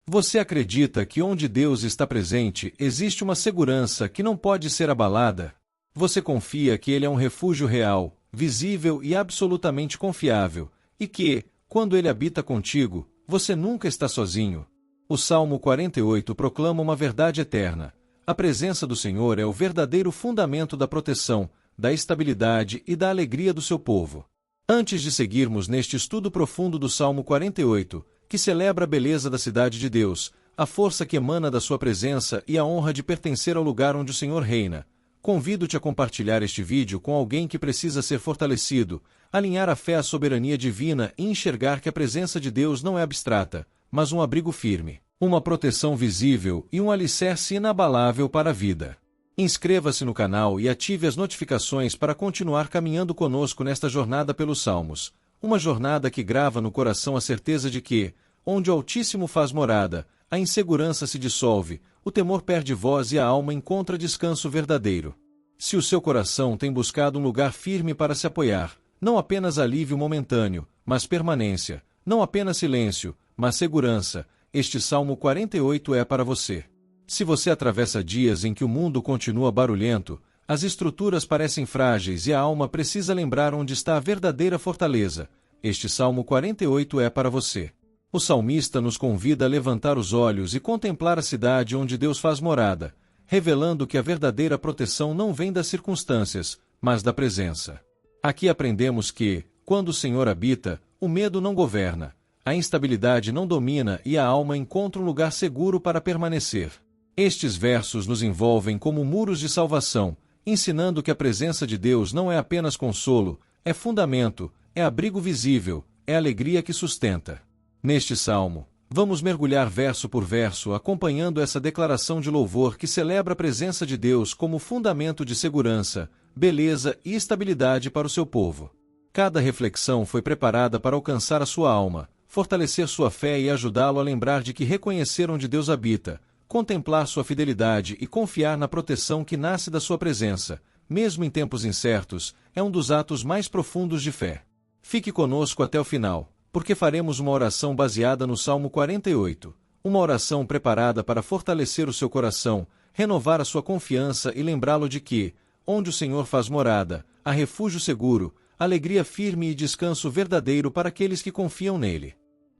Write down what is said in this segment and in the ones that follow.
Você acredita que onde Deus está presente existe uma segurança que não pode ser abalada? Você confia que Ele é um refúgio real, visível e absolutamente confiável, e que, quando Ele habita contigo, você nunca está sozinho? O Salmo 48 proclama uma verdade eterna. A presença do Senhor é o verdadeiro fundamento da proteção, da estabilidade e da alegria do seu povo. Antes de seguirmos neste estudo profundo do Salmo 48, que celebra a beleza da cidade de Deus, a força que emana da sua presença e a honra de pertencer ao lugar onde o Senhor reina, convido-te a compartilhar este vídeo com alguém que precisa ser fortalecido, alinhar a fé à soberania divina e enxergar que a presença de Deus não é abstrata, mas um abrigo firme, uma proteção visível e um alicerce inabalável para a vida. Inscreva-se no canal e ative as notificações para continuar caminhando conosco nesta jornada pelos Salmos, uma jornada que grava no coração a certeza de que, onde o Altíssimo faz morada, a insegurança se dissolve, o temor perde voz e a alma encontra descanso verdadeiro. Se o seu coração tem buscado um lugar firme para se apoiar, não apenas alívio momentâneo, mas permanência, não apenas silêncio, mas segurança, este Salmo 48 é para você. Se você atravessa dias em que o mundo continua barulhento, as estruturas parecem frágeis e a alma precisa lembrar onde está a verdadeira fortaleza, este Salmo 48 é para você. O salmista nos convida a levantar os olhos e contemplar a cidade onde Deus faz morada, revelando que a verdadeira proteção não vem das circunstâncias, mas da presença. Aqui aprendemos que, quando o Senhor habita, o medo não governa, a instabilidade não domina e a alma encontra um lugar seguro para permanecer. Estes versos nos envolvem como muros de salvação, ensinando que a presença de Deus não é apenas consolo, é fundamento, é abrigo visível, é alegria que sustenta. Neste salmo, vamos mergulhar verso por verso acompanhando essa declaração de louvor que celebra a presença de Deus como fundamento de segurança, beleza e estabilidade para o seu povo. Cada reflexão foi preparada para alcançar a sua alma, fortalecer sua fé e ajudá-lo a lembrar de que reconhecer onde Deus habita, contemplar sua fidelidade e confiar na proteção que nasce da sua presença, mesmo em tempos incertos, é um dos atos mais profundos de fé. Fique conosco até o final, porque faremos uma oração baseada no Salmo 48, uma oração preparada para fortalecer o seu coração, renovar a sua confiança e lembrá-lo de que, onde o Senhor faz morada, há refúgio seguro, alegria firme e descanso verdadeiro para aqueles que confiam nele.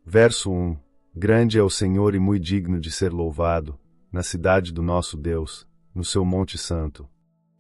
Verso 1. Grande é o Senhor e muito digno de ser louvado, na cidade do nosso Deus, no seu monte santo.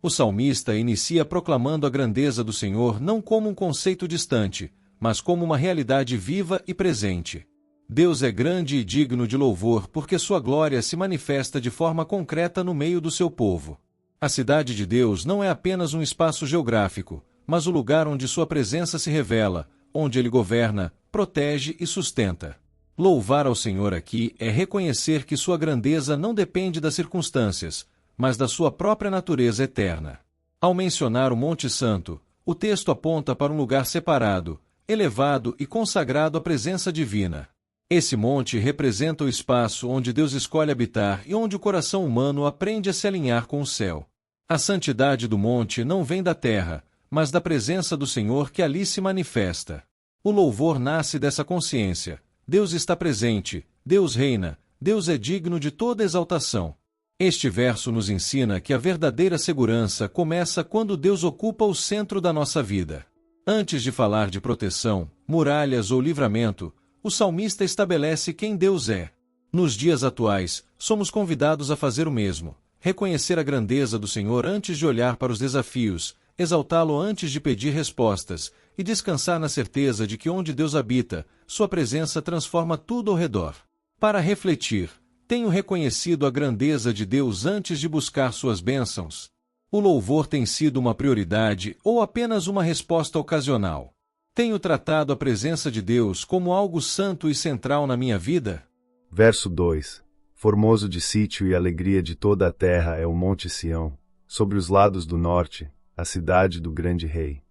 O salmista inicia proclamando a grandeza do Senhor não como um conceito distante, mas como uma realidade viva e presente. Deus é grande e digno de louvor porque sua glória se manifesta de forma concreta no meio do seu povo. A cidade de Deus não é apenas um espaço geográfico, mas o lugar onde sua presença se revela, onde ele governa, protege e sustenta. Louvar ao Senhor aqui é reconhecer que sua grandeza não depende das circunstâncias, mas da sua própria natureza eterna. Ao mencionar o Monte Santo, o texto aponta para um lugar separado, elevado e consagrado à presença divina. Esse monte representa o espaço onde Deus escolhe habitar e onde o coração humano aprende a se alinhar com o céu. A santidade do monte não vem da terra, mas da presença do Senhor que ali se manifesta. O louvor nasce dessa consciência. Deus está presente, Deus reina, Deus é digno de toda exaltação. Este verso nos ensina que a verdadeira segurança começa quando Deus ocupa o centro da nossa vida. Antes de falar de proteção, muralhas ou livramento, o salmista estabelece quem Deus é. Nos dias atuais, somos convidados a fazer o mesmo, reconhecer a grandeza do Senhor antes de olhar para os desafios, exaltá-lo antes de pedir respostas, e descansar na certeza de que onde Deus habita, sua presença transforma tudo ao redor. Para refletir, tenho reconhecido a grandeza de Deus antes de buscar suas bênçãos? O louvor tem sido uma prioridade ou apenas uma resposta ocasional? Tenho tratado a presença de Deus como algo santo e central na minha vida? Verso 2. Formoso de sítio e alegria de toda a terra é o Monte Sião, sobre os lados do norte, a cidade do grande rei.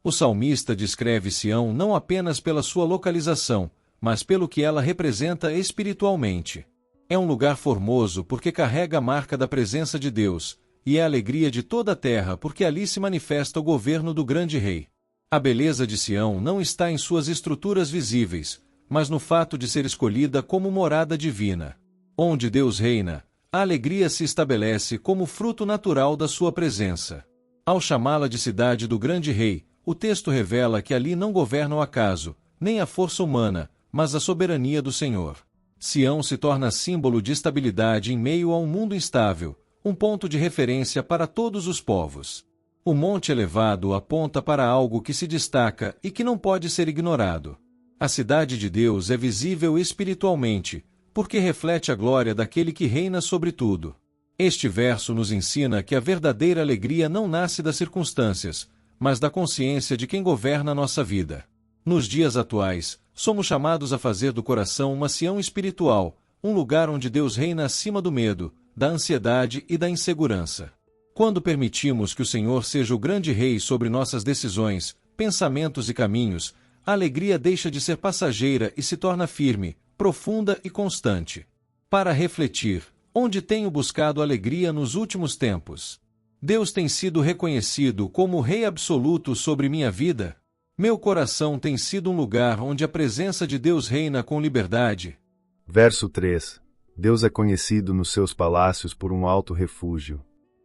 O salmista descreve Sião não apenas pela sua localização, mas pelo que ela representa espiritualmente. É um lugar formoso porque carrega a marca da presença de Deus, e é a alegria de toda a terra porque ali se manifesta o governo do grande rei. A beleza de Sião não está em suas estruturas visíveis, mas no fato de ser escolhida como morada divina. Onde Deus reina, a alegria se estabelece como fruto natural da sua presença. Ao chamá-la de cidade do grande rei, o texto revela que ali não governa o acaso, nem a força humana, mas a soberania do Senhor. Sião se torna símbolo de estabilidade em meio a um mundo instável, um ponto de referência para todos os povos. O monte elevado aponta para algo que se destaca e que não pode ser ignorado. A cidade de Deus é visível espiritualmente, porque reflete a glória daquele que reina sobre tudo. Este verso nos ensina que a verdadeira alegria não nasce das circunstâncias, mas da consciência de quem governa a nossa vida. Nos dias atuais, somos chamados a fazer do coração uma Sião espiritual, um lugar onde Deus reina acima do medo, da ansiedade e da insegurança. Quando permitimos que o Senhor seja o grande rei sobre nossas decisões, pensamentos e caminhos, a alegria deixa de ser passageira e se torna firme, profunda e constante. Para refletir, onde tenho buscado alegria nos últimos tempos? Deus tem sido reconhecido como o Rei absoluto sobre minha vida? Meu coração tem sido um lugar onde a presença de Deus reina com liberdade? Verso 3. Deus é conhecido nos seus palácios por um alto refúgio.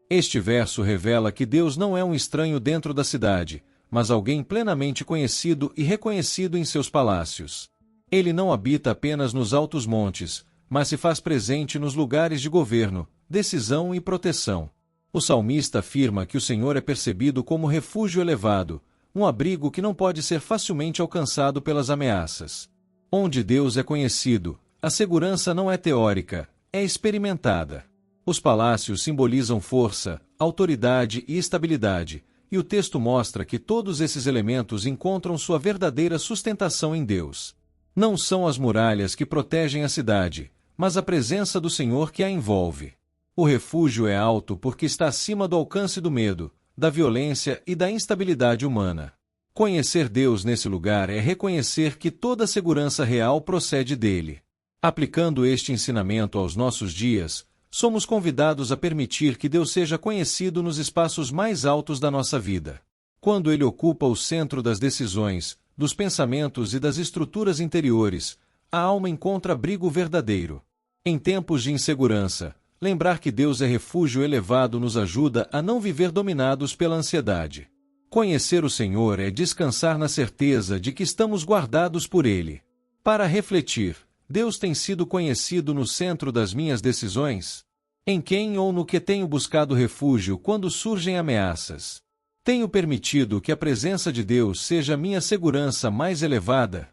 Este verso revela que Deus não é um estranho dentro da cidade, mas alguém plenamente conhecido e reconhecido em seus palácios. Ele não habita apenas nos altos montes, mas se faz presente nos lugares de governo, decisão e proteção. O salmista afirma que o Senhor é percebido como refúgio elevado, um abrigo que não pode ser facilmente alcançado pelas ameaças. Onde Deus é conhecido, a segurança não é teórica, é experimentada. Os palácios simbolizam força, autoridade e estabilidade, e o texto mostra que todos esses elementos encontram sua verdadeira sustentação em Deus. Não são as muralhas que protegem a cidade, mas a presença do Senhor que a envolve. O refúgio é alto porque está acima do alcance do medo, da violência e da instabilidade humana. Conhecer Deus nesse lugar é reconhecer que toda segurança real procede dele. Aplicando este ensinamento aos nossos dias, somos convidados a permitir que Deus seja conhecido nos espaços mais altos da nossa vida. Quando Ele ocupa o centro das decisões, dos pensamentos e das estruturas interiores, a alma encontra abrigo verdadeiro. Em tempos de insegurança, lembrar que Deus é refúgio elevado nos ajuda a não viver dominados pela ansiedade. Conhecer o Senhor é descansar na certeza de que estamos guardados por Ele. Para refletir, Deus tem sido conhecido no centro das minhas decisões? Em quem ou no que tenho buscado refúgio quando surgem ameaças? Tenho permitido que a presença de Deus seja minha segurança mais elevada?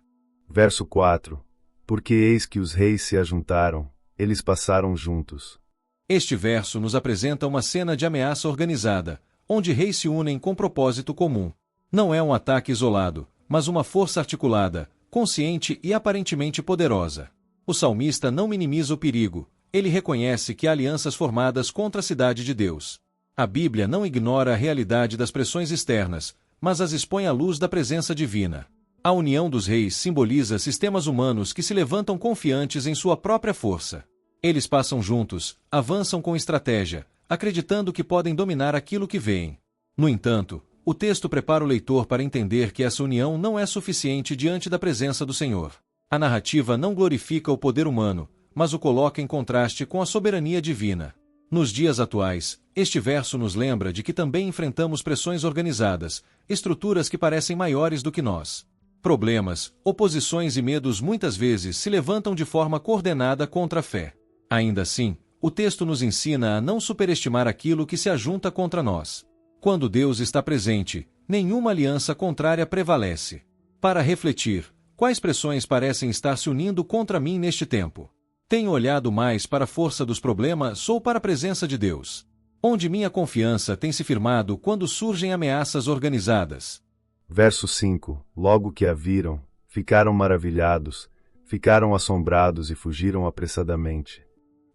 Verso 4. Porque eis que os reis se ajuntaram, eles passaram juntos. Este verso nos apresenta uma cena de ameaça organizada, onde reis se unem com propósito comum. Não é um ataque isolado, mas uma força articulada, consciente e aparentemente poderosa. O salmista não minimiza o perigo, ele reconhece que há alianças formadas contra a cidade de Deus. A Bíblia não ignora a realidade das pressões externas, mas as expõe à luz da presença divina. A união dos reis simboliza sistemas humanos que se levantam confiantes em sua própria força. Eles passam juntos, avançam com estratégia, acreditando que podem dominar aquilo que veem. No entanto, o texto prepara o leitor para entender que essa união não é suficiente diante da presença do Senhor. A narrativa não glorifica o poder humano, mas o coloca em contraste com a soberania divina. Nos dias atuais, este verso nos lembra de que também enfrentamos pressões organizadas, estruturas que parecem maiores do que nós. Problemas, oposições e medos muitas vezes se levantam de forma coordenada contra a fé. Ainda assim, o texto nos ensina a não superestimar aquilo que se ajunta contra nós. Quando Deus está presente, nenhuma aliança contrária prevalece. Para refletir, quais pressões parecem estar se unindo contra mim neste tempo? Tenho olhado mais para a força dos problemas ou para a presença de Deus? Onde minha confiança tem se firmado quando surgem ameaças organizadas? Verso 5. Logo que a viram, ficaram maravilhados, ficaram assombrados e fugiram apressadamente.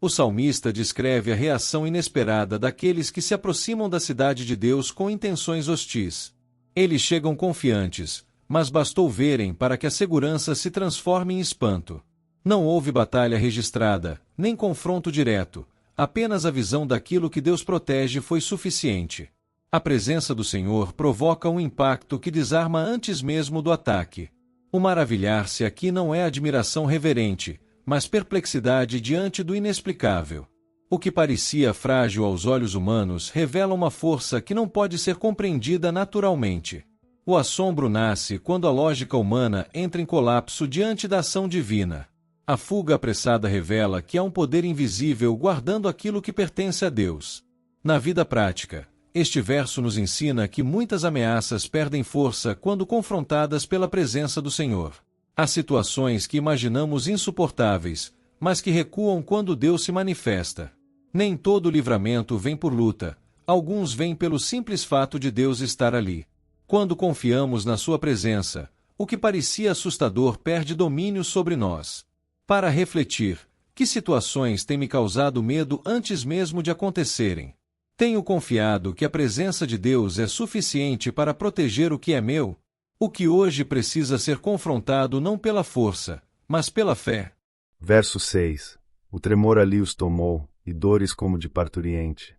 O salmista descreve a reação inesperada daqueles que se aproximam da cidade de Deus com intenções hostis. Eles chegam confiantes, mas bastou verem para que a segurança se transforme em espanto. Não houve batalha registrada, nem confronto direto, apenas a visão daquilo que Deus protege foi suficiente. A presença do Senhor provoca um impacto que desarma antes mesmo do ataque. O maravilhar-se aqui não é admiração reverente, mas perplexidade diante do inexplicável. O que parecia frágil aos olhos humanos revela uma força que não pode ser compreendida naturalmente. O assombro nasce quando a lógica humana entra em colapso diante da ação divina. A fuga apressada revela que há um poder invisível guardando aquilo que pertence a Deus. Na vida prática, este verso nos ensina que muitas ameaças perdem força quando confrontadas pela presença do Senhor. Há situações que imaginamos insuportáveis, mas que recuam quando Deus se manifesta. Nem todo livramento vem por luta, alguns vêm pelo simples fato de Deus estar ali. Quando confiamos na sua presença, o que parecia assustador perde domínio sobre nós. Para refletir, que situações têm me causado medo antes mesmo de acontecerem? Tenho confiado que a presença de Deus é suficiente para proteger o que é meu? O que hoje precisa ser confrontado não pela força, mas pela fé. Verso 6. O tremor ali os tomou, e dores como de parturiente.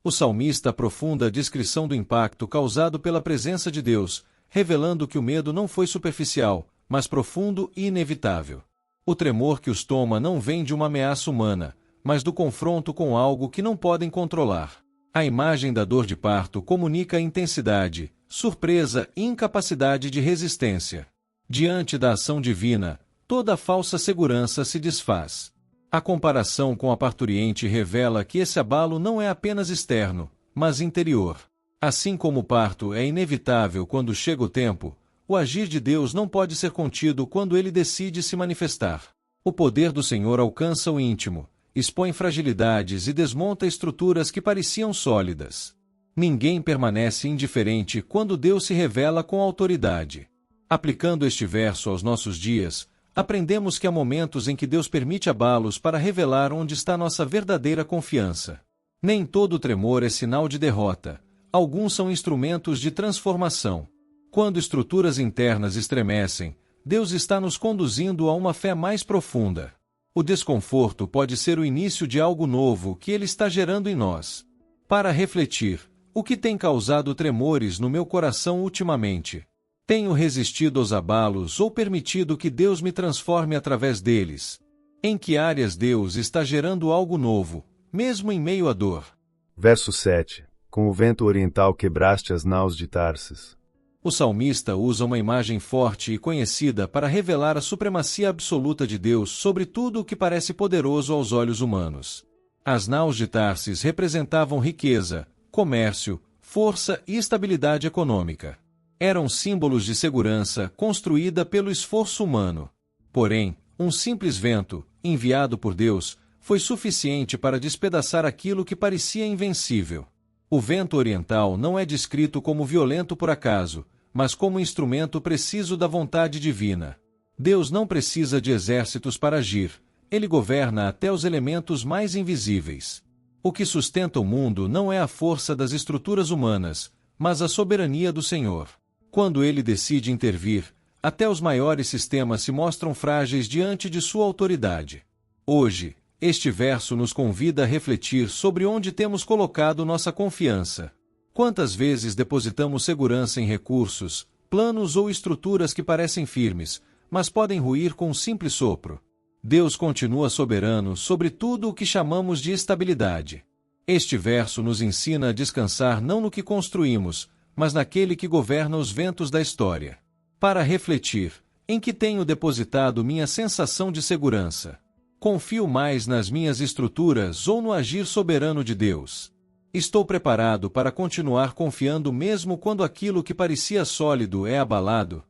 O salmista aprofunda a descrição do impacto causado pela presença de Deus, revelando que o medo não foi superficial, mas profundo e inevitável. O tremor que os toma não vem de uma ameaça humana, mas do confronto com algo que não podem controlar. A imagem da dor de parto comunica a intensidade, surpresa e incapacidade de resistência. Diante da ação divina, toda falsa segurança se desfaz. A comparação com a parturiente revela que esse abalo não é apenas externo, mas interior. Assim como o parto é inevitável quando chega o tempo, o agir de Deus não pode ser contido quando ele decide se manifestar. O poder do Senhor alcança o íntimo, expõe fragilidades e desmonta estruturas que pareciam sólidas. Ninguém permanece indiferente quando Deus se revela com autoridade. Aplicando este verso aos nossos dias, aprendemos que há momentos em que Deus permite abalos para revelar onde está nossa verdadeira confiança. Nem todo tremor é sinal de derrota. Alguns são instrumentos de transformação. Quando estruturas internas estremecem, Deus está nos conduzindo a uma fé mais profunda. O desconforto pode ser o início de algo novo que Ele está gerando em nós. Para refletir, o que tem causado tremores no meu coração ultimamente? Tenho resistido aos abalos ou permitido que Deus me transforme através deles? Em que áreas Deus está gerando algo novo, mesmo em meio à dor? Verso 7. Com o vento oriental quebraste as naus de Tarsis. O salmista usa uma imagem forte e conhecida para revelar a supremacia absoluta de Deus sobre tudo o que parece poderoso aos olhos humanos. As naus de Tarsis representavam riqueza, comércio, força e estabilidade econômica. Eram símbolos de segurança construída pelo esforço humano. Porém, um simples vento, enviado por Deus, foi suficiente para despedaçar aquilo que parecia invencível. O vento oriental não é descrito como violento por acaso, mas como instrumento preciso da vontade divina. Deus não precisa de exércitos para agir, ele governa até os elementos mais invisíveis. O que sustenta o mundo não é a força das estruturas humanas, mas a soberania do Senhor. Quando ele decide intervir, até os maiores sistemas se mostram frágeis diante de sua autoridade. Hoje, este verso nos convida a refletir sobre onde temos colocado nossa confiança. Quantas vezes depositamos segurança em recursos, planos ou estruturas que parecem firmes, mas podem ruir com um simples sopro? Deus continua soberano sobre tudo o que chamamos de estabilidade. Este verso nos ensina a descansar não no que construímos, mas naquele que governa os ventos da história. Para refletir, em que tenho depositado minha sensação de segurança? Confio mais nas minhas estruturas ou no agir soberano de Deus? Estou preparado para continuar confiando mesmo quando aquilo que parecia sólido é abalado?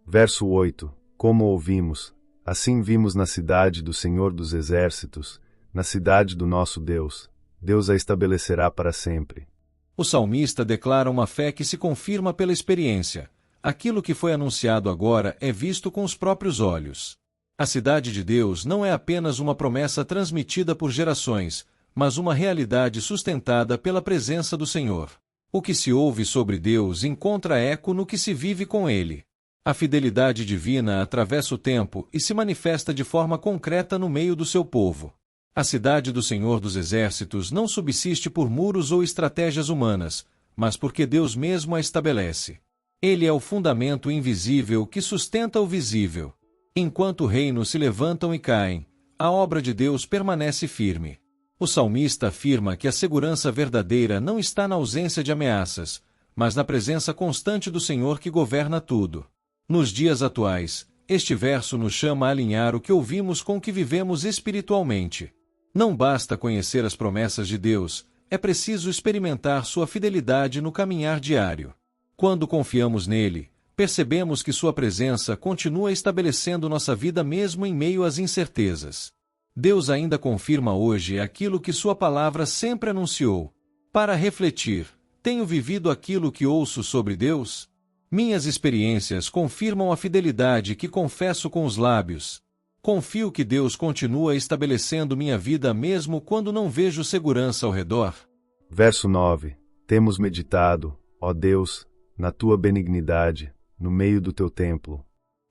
Verso 8. Como ouvimos, assim vimos na cidade do Senhor dos Exércitos, na cidade do nosso Deus. Deus a estabelecerá para sempre. O salmista declara uma fé que se confirma pela experiência. Aquilo que foi anunciado agora é visto com os próprios olhos. A cidade de Deus não é apenas uma promessa transmitida por gerações, mas uma realidade sustentada pela presença do Senhor. O que se ouve sobre Deus encontra eco no que se vive com Ele. A fidelidade divina atravessa o tempo e se manifesta de forma concreta no meio do seu povo. A cidade do Senhor dos Exércitos não subsiste por muros ou estratégias humanas, mas porque Deus mesmo a estabelece. Ele é o fundamento invisível que sustenta o visível. Enquanto reinos se levantam e caem, a obra de Deus permanece firme. O salmista afirma que a segurança verdadeira não está na ausência de ameaças, mas na presença constante do Senhor que governa tudo. Nos dias atuais, este verso nos chama a alinhar o que ouvimos com o que vivemos espiritualmente. Não basta conhecer as promessas de Deus, é preciso experimentar sua fidelidade no caminhar diário. Quando confiamos nele, percebemos que sua presença continua estabelecendo nossa vida mesmo em meio às incertezas. Deus ainda confirma hoje aquilo que sua palavra sempre anunciou. Para refletir, tenho vivido aquilo que ouço sobre Deus? Minhas experiências confirmam a fidelidade que confesso com os lábios. Confio que Deus continua estabelecendo minha vida mesmo quando não vejo segurança ao redor. Verso 9. Temos meditado, ó Deus, na tua benignidade, no meio do teu templo.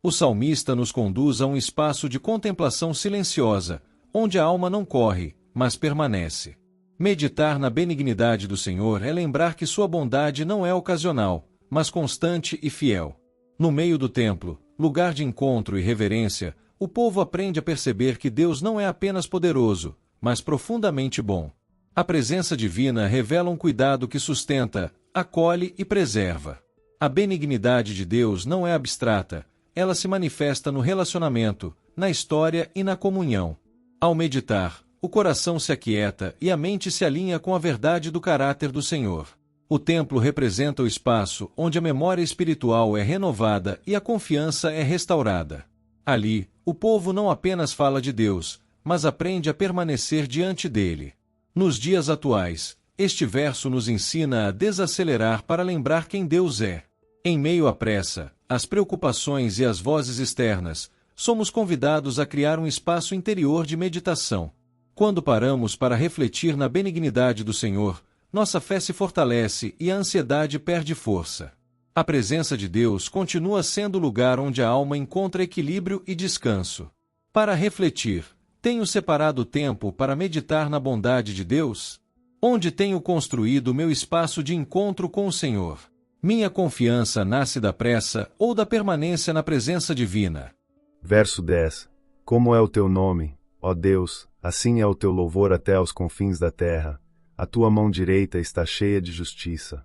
O salmista nos conduz a um espaço de contemplação silenciosa, onde a alma não corre, mas permanece. Meditar na benignidade do Senhor é lembrar que sua bondade não é ocasional, mas constante e fiel. No meio do templo, lugar de encontro e reverência, o povo aprende a perceber que Deus não é apenas poderoso, mas profundamente bom. A presença divina revela um cuidado que sustenta, acolhe e preserva. A benignidade de Deus não é abstrata, ela se manifesta no relacionamento, na história e na comunhão. Ao meditar, o coração se aquieta e a mente se alinha com a verdade do caráter do Senhor. O templo representa o espaço onde a memória espiritual é renovada e a confiança é restaurada. Ali, o povo não apenas fala de Deus, mas aprende a permanecer diante dele. Nos dias atuais, este verso nos ensina a desacelerar para lembrar quem Deus é. Em meio à pressa, às preocupações e às vozes externas, somos convidados a criar um espaço interior de meditação. Quando paramos para refletir na benignidade do Senhor, nossa fé se fortalece e a ansiedade perde força. A presença de Deus continua sendo o lugar onde a alma encontra equilíbrio e descanso. Para refletir, tenho separado tempo para meditar na bondade de Deus? Onde tenho construído o meu espaço de encontro com o Senhor? Minha confiança nasce da pressa ou da permanência na presença divina? Verso 10. Como é o teu nome, ó Deus, assim é o teu louvor até aos confins da terra. A tua mão direita está cheia de justiça.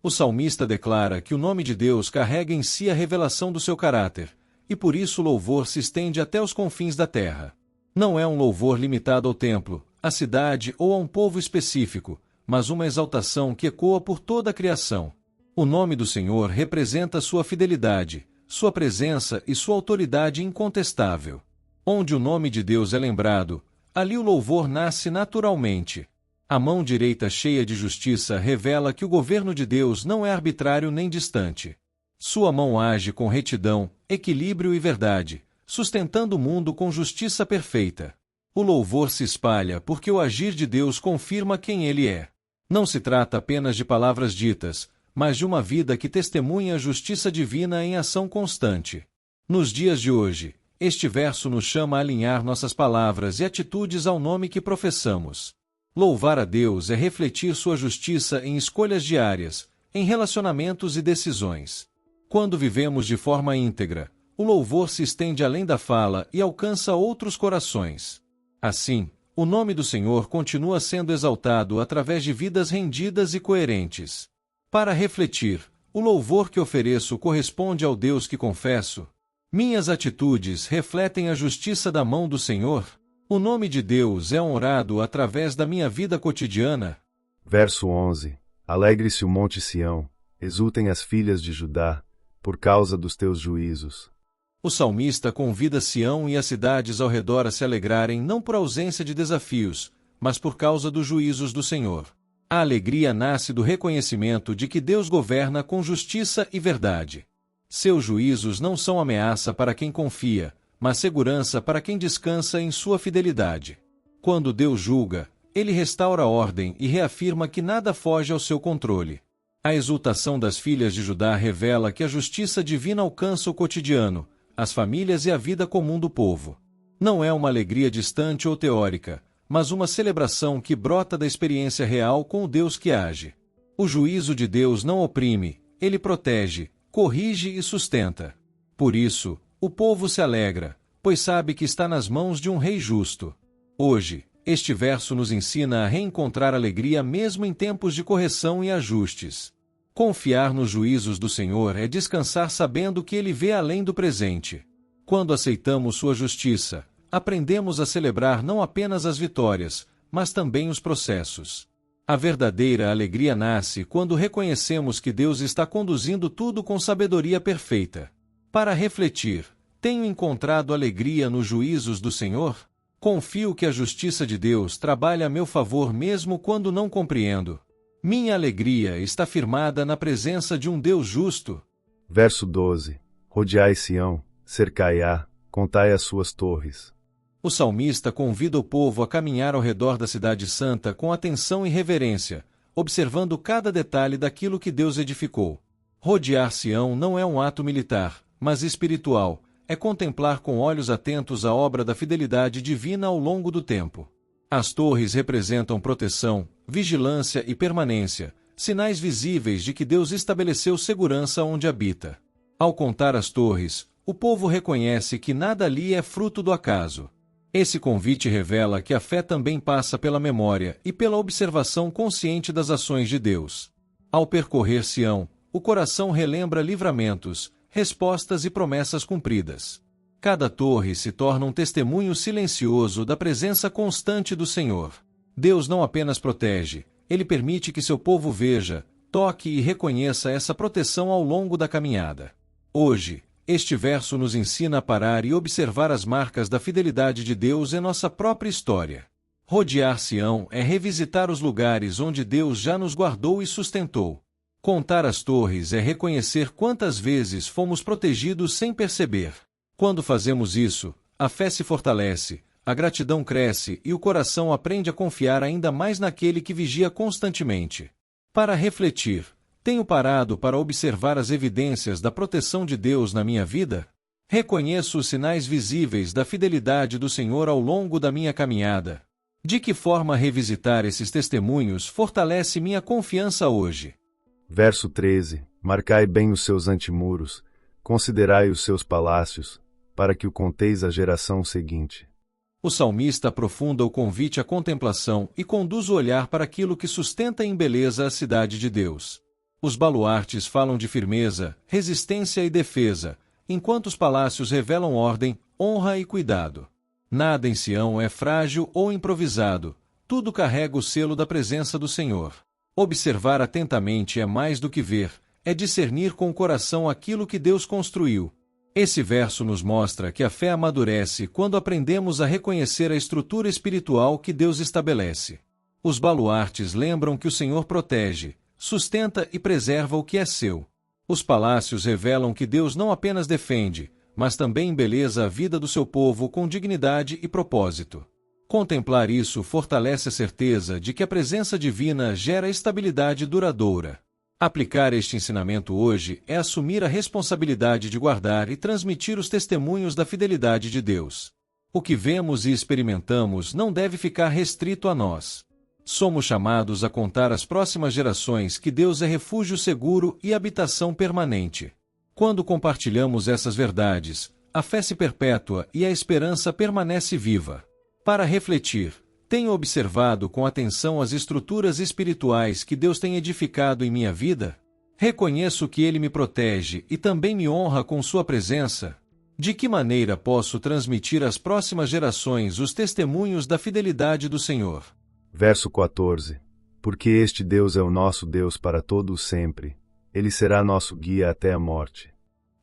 O salmista declara que o nome de Deus carrega em si a revelação do seu caráter, e por isso o louvor se estende até os confins da terra. Não é um louvor limitado ao templo, à cidade ou a um povo específico, mas uma exaltação que ecoa por toda a criação. O nome do Senhor representa sua fidelidade, sua presença e sua autoridade incontestável. Onde o nome de Deus é lembrado, ali o louvor nasce naturalmente. A mão direita cheia de justiça revela que o governo de Deus não é arbitrário nem distante. Sua mão age com retidão, equilíbrio e verdade, sustentando o mundo com justiça perfeita. O louvor se espalha porque o agir de Deus confirma quem Ele é. Não se trata apenas de palavras ditas, mas de uma vida que testemunha a justiça divina em ação constante. Nos dias de hoje, este verso nos chama a alinhar nossas palavras e atitudes ao nome que professamos. Louvar a Deus é refletir sua justiça em escolhas diárias, em relacionamentos e decisões. Quando vivemos de forma íntegra, o louvor se estende além da fala e alcança outros corações. Assim, o nome do Senhor continua sendo exaltado através de vidas rendidas e coerentes. Para refletir, o louvor que ofereço corresponde ao Deus que confesso? Minhas atitudes refletem a justiça da mão do Senhor? O nome de Deus é honrado através da minha vida cotidiana? Verso 11. Alegre-se o monte Sião, exultem as filhas de Judá, por causa dos teus juízos. O salmista convida Sião e as cidades ao redor a se alegrarem não por ausência de desafios, mas por causa dos juízos do Senhor. A alegria nasce do reconhecimento de que Deus governa com justiça e verdade. Seus juízos não são ameaça para quem confia, mas segurança para quem descansa em sua fidelidade. Quando Deus julga, Ele restaura a ordem e reafirma que nada foge ao seu controle. A exultação das filhas de Judá revela que a justiça divina alcança o cotidiano, as famílias e a vida comum do povo. Não é uma alegria distante ou teórica, mas uma celebração que brota da experiência real com o Deus que age. O juízo de Deus não oprime, Ele protege, corrige e sustenta. Por isso, o povo se alegra, pois sabe que está nas mãos de um rei justo. Hoje, este verso nos ensina a reencontrar alegria mesmo em tempos de correção e ajustes. Confiar nos juízos do Senhor é descansar sabendo que Ele vê além do presente. Quando aceitamos sua justiça, aprendemos a celebrar não apenas as vitórias, mas também os processos. A verdadeira alegria nasce quando reconhecemos que Deus está conduzindo tudo com sabedoria perfeita. Para refletir, tenho encontrado alegria nos juízos do Senhor? Confio que a justiça de Deus trabalha a meu favor mesmo quando não compreendo. Minha alegria está firmada na presença de um Deus justo. Verso 12. Rodeai Sião, cercai-a, contai as suas torres. O salmista convida o povo a caminhar ao redor da cidade santa com atenção e reverência, observando cada detalhe daquilo que Deus edificou. Rodear Sião não é um ato militar, mas espiritual, é contemplar com olhos atentos a obra da fidelidade divina ao longo do tempo. As torres representam proteção, vigilância e permanência, sinais visíveis de que Deus estabeleceu segurança onde habita. Ao contar as torres, o povo reconhece que nada ali é fruto do acaso. Esse convite revela que a fé também passa pela memória e pela observação consciente das ações de Deus. Ao percorrer Sião, o coração relembra livramentos, respostas e promessas cumpridas. Cada torre se torna um testemunho silencioso da presença constante do Senhor. Deus não apenas protege, Ele permite que seu povo veja, toque e reconheça essa proteção ao longo da caminhada. Hoje, este verso nos ensina a parar e observar as marcas da fidelidade de Deus em nossa própria história. Rodear Sião é revisitar os lugares onde Deus já nos guardou e sustentou. Contar as torres é reconhecer quantas vezes fomos protegidos sem perceber. Quando fazemos isso, a fé se fortalece, a gratidão cresce e o coração aprende a confiar ainda mais naquele que vigia constantemente. Para refletir, tenho parado para observar as evidências da proteção de Deus na minha vida? Reconheço os sinais visíveis da fidelidade do Senhor ao longo da minha caminhada. De que forma revisitar esses testemunhos fortalece minha confiança hoje? Verso 13. Marcai bem os seus antemuros, considerai os seus palácios, para que o conteis à geração seguinte. O salmista aprofunda o convite à contemplação e conduz o olhar para aquilo que sustenta em beleza a cidade de Deus. Os baluartes falam de firmeza, resistência e defesa, enquanto os palácios revelam ordem, honra e cuidado. Nada em Sião é frágil ou improvisado, tudo carrega o selo da presença do Senhor. Observar atentamente é mais do que ver, é discernir com o coração aquilo que Deus construiu. Esse verso nos mostra que a fé amadurece quando aprendemos a reconhecer a estrutura espiritual que Deus estabelece. Os baluartes lembram que o Senhor protege, sustenta e preserva o que é seu. Os palácios revelam que Deus não apenas defende, mas também embeleza a vida do seu povo com dignidade e propósito. Contemplar isso fortalece a certeza de que a presença divina gera estabilidade duradoura. Aplicar este ensinamento hoje é assumir a responsabilidade de guardar e transmitir os testemunhos da fidelidade de Deus. O que vemos e experimentamos não deve ficar restrito a nós. Somos chamados a contar às próximas gerações que Deus é refúgio seguro e habitação permanente. Quando compartilhamos essas verdades, a fé se perpétua e a esperança permanece viva. Para refletir, tenho observado com atenção as estruturas espirituais que Deus tem edificado em minha vida? Reconheço que Ele me protege e também me honra com sua presença? De que maneira posso transmitir às próximas gerações os testemunhos da fidelidade do Senhor? Verso 14. Porque este Deus é o nosso Deus para todo o sempre. Ele será nosso guia até a morte.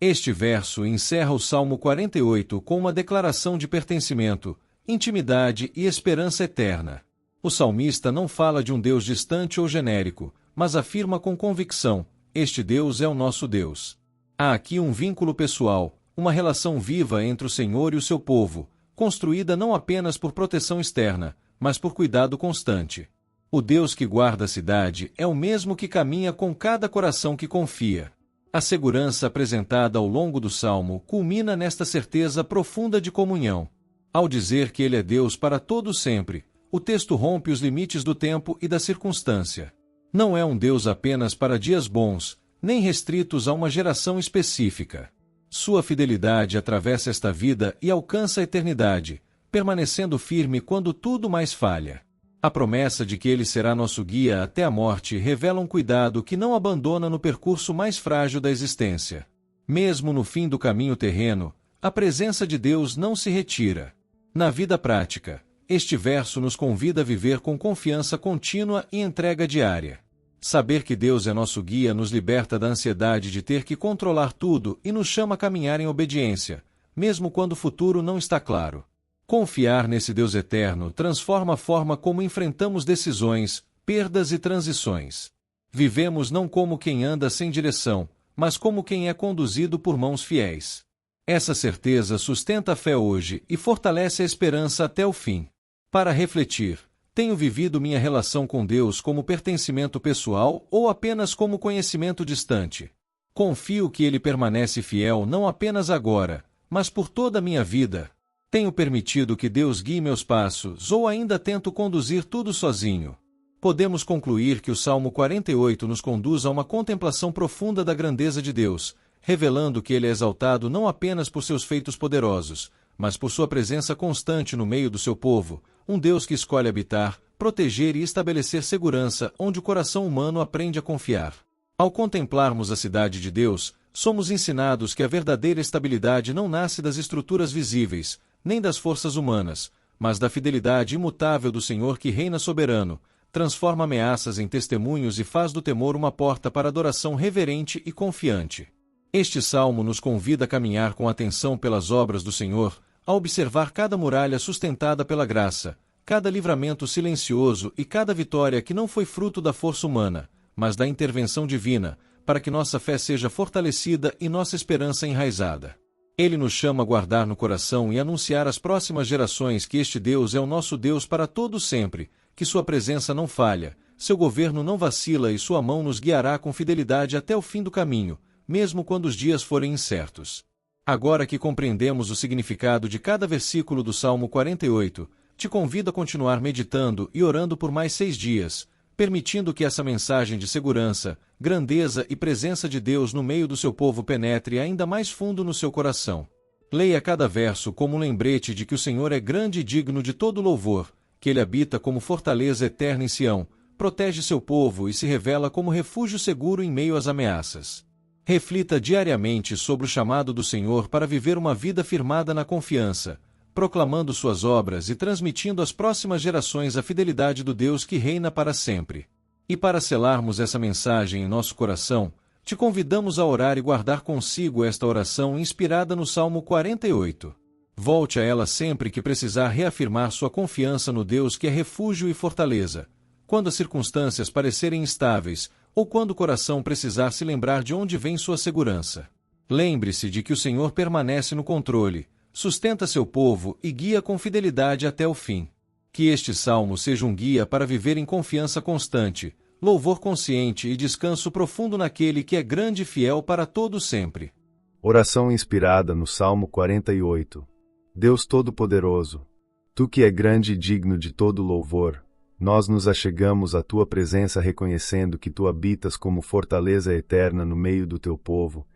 Este verso encerra o Salmo 48 com uma declaração de pertencimento, intimidade e esperança eterna. O salmista não fala de um Deus distante ou genérico, mas afirma com convicção: este Deus é o nosso Deus. Há aqui um vínculo pessoal, uma relação viva entre o Senhor e o seu povo, construída não apenas por proteção externa, mas por cuidado constante. O Deus que guarda a cidade é o mesmo que caminha com cada coração que confia. A segurança apresentada ao longo do Salmo culmina nesta certeza profunda de comunhão. Ao dizer que Ele é Deus para todo sempre, o texto rompe os limites do tempo e da circunstância. Não é um Deus apenas para dias bons, nem restritos a uma geração específica. Sua fidelidade atravessa esta vida e alcança a eternidade, permanecendo firme quando tudo mais falha. A promessa de que Ele será nosso guia até a morte revela um cuidado que não abandona no percurso mais frágil da existência. Mesmo no fim do caminho terreno, a presença de Deus não se retira. Na vida prática, este verso nos convida a viver com confiança contínua e entrega diária. Saber que Deus é nosso guia nos liberta da ansiedade de ter que controlar tudo e nos chama a caminhar em obediência, mesmo quando o futuro não está claro. Confiar nesse Deus eterno transforma a forma como enfrentamos decisões, perdas e transições. Vivemos não como quem anda sem direção, mas como quem é conduzido por mãos fiéis. Essa certeza sustenta a fé hoje e fortalece a esperança até o fim. Para refletir, tenho vivido minha relação com Deus como pertencimento pessoal ou apenas como conhecimento distante? Confio que Ele permanece fiel não apenas agora, mas por toda a minha vida. Tenho permitido que Deus guie meus passos ou ainda tento conduzir tudo sozinho? Podemos concluir que o Salmo 48 nos conduz a uma contemplação profunda da grandeza de Deus, revelando que Ele é exaltado não apenas por seus feitos poderosos, mas por sua presença constante no meio do seu povo, um Deus que escolhe habitar, proteger e estabelecer segurança onde o coração humano aprende a confiar. Ao contemplarmos a cidade de Deus, somos ensinados que a verdadeira estabilidade não nasce das estruturas visíveis, nem das forças humanas, mas da fidelidade imutável do Senhor que reina soberano, transforma ameaças em testemunhos e faz do temor uma porta para adoração reverente e confiante. Este salmo nos convida a caminhar com atenção pelas obras do Senhor, a observar cada muralha sustentada pela graça, cada livramento silencioso e cada vitória que não foi fruto da força humana, mas da intervenção divina, para que nossa fé seja fortalecida e nossa esperança enraizada. Ele nos chama a guardar no coração e anunciar às próximas gerações que este Deus é o nosso Deus para todo sempre, que sua presença não falha, seu governo não vacila e sua mão nos guiará com fidelidade até o fim do caminho, mesmo quando os dias forem incertos. Agora que compreendemos o significado de cada versículo do Salmo 48, te convido a continuar meditando e orando por mais 6 dias, permitindo que essa mensagem de segurança, grandeza e presença de Deus no meio do seu povo penetre ainda mais fundo no seu coração. Leia cada verso como um lembrete de que o Senhor é grande e digno de todo louvor, que Ele habita como fortaleza eterna em Sião, protege seu povo e se revela como refúgio seguro em meio às ameaças. Reflita diariamente sobre o chamado do Senhor para viver uma vida firmada na confiança, proclamando suas obras e transmitindo às próximas gerações a fidelidade do Deus que reina para sempre. E para selarmos essa mensagem em nosso coração, te convidamos a orar e guardar consigo esta oração inspirada no Salmo 48. Volte a ela sempre que precisar reafirmar sua confiança no Deus que é refúgio e fortaleza, quando as circunstâncias parecerem instáveis ou quando o coração precisar se lembrar de onde vem sua segurança. Lembre-se de que o Senhor permanece no controle, sustenta seu povo e guia com fidelidade até o fim. Que este salmo seja um guia para viver em confiança constante, louvor consciente e descanso profundo naquele que é grande e fiel para todo sempre. Oração inspirada no Salmo 48. Deus Todo-Poderoso, Tu que é grande e digno de todo louvor, nós nos achegamos à Tua presença reconhecendo que Tu habitas como fortaleza eterna no meio do Teu povo,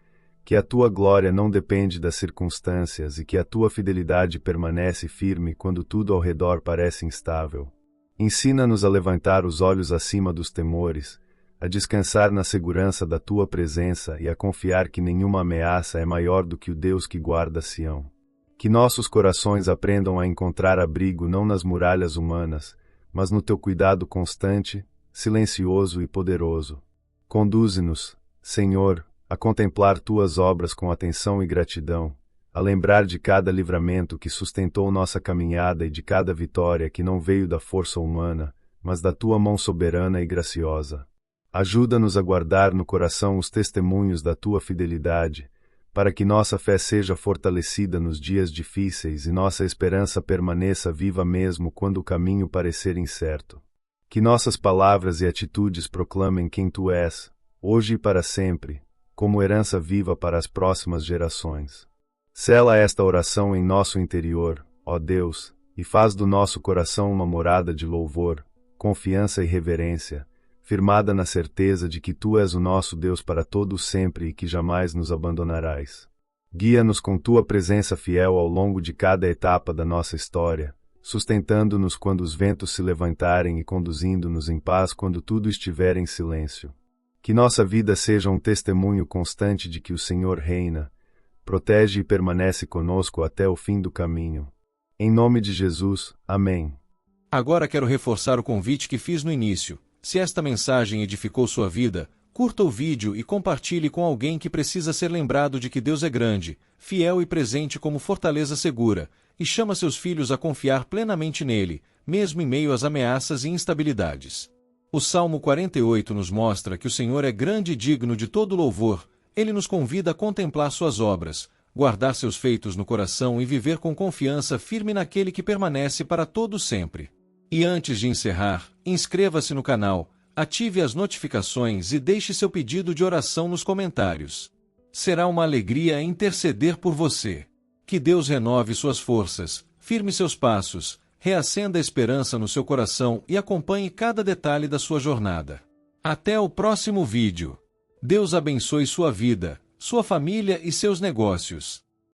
que a Tua glória não depende das circunstâncias e que a Tua fidelidade permanece firme quando tudo ao redor parece instável. Ensina-nos a levantar os olhos acima dos temores, a descansar na segurança da Tua presença e a confiar que nenhuma ameaça é maior do que o Deus que guarda Sião. Que nossos corações aprendam a encontrar abrigo não nas muralhas humanas, mas no Teu cuidado constante, silencioso e poderoso. Conduze-nos, Senhor, a contemplar Tuas obras com atenção e gratidão, a lembrar de cada livramento que sustentou nossa caminhada e de cada vitória que não veio da força humana, mas da Tua mão soberana e graciosa. Ajuda-nos a guardar no coração os testemunhos da Tua fidelidade, para que nossa fé seja fortalecida nos dias difíceis e nossa esperança permaneça viva mesmo quando o caminho parecer incerto. Que nossas palavras e atitudes proclamem quem Tu és, hoje e para sempre, como herança viva para as próximas gerações. Sela esta oração em nosso interior, ó Deus, e faz do nosso coração uma morada de louvor, confiança e reverência, firmada na certeza de que Tu és o nosso Deus para todo sempre e que jamais nos abandonarás. Guia-nos com tua presença fiel ao longo de cada etapa da nossa história, sustentando-nos quando os ventos se levantarem e conduzindo-nos em paz quando tudo estiver em silêncio. Que nossa vida seja um testemunho constante de que o Senhor reina, protege e permanece conosco até o fim do caminho. Em nome de Jesus, amém. Agora quero reforçar o convite que fiz no início. Se esta mensagem edificou sua vida, curta o vídeo e compartilhe com alguém que precisa ser lembrado de que Deus é grande, fiel e presente como fortaleza segura, e chama seus filhos a confiar plenamente nele, mesmo em meio às ameaças e instabilidades. O Salmo 48 nos mostra que o Senhor é grande e digno de todo louvor. Ele nos convida a contemplar suas obras, guardar seus feitos no coração e viver com confiança firme naquele que permanece para todo sempre. E antes de encerrar, inscreva-se no canal, ative as notificações e deixe seu pedido de oração nos comentários. Será uma alegria interceder por você. Que Deus renove suas forças, firme seus passos, reacenda a esperança no seu coração e acompanhe cada detalhe da sua jornada. Até o próximo vídeo. Deus abençoe sua vida, sua família e seus negócios.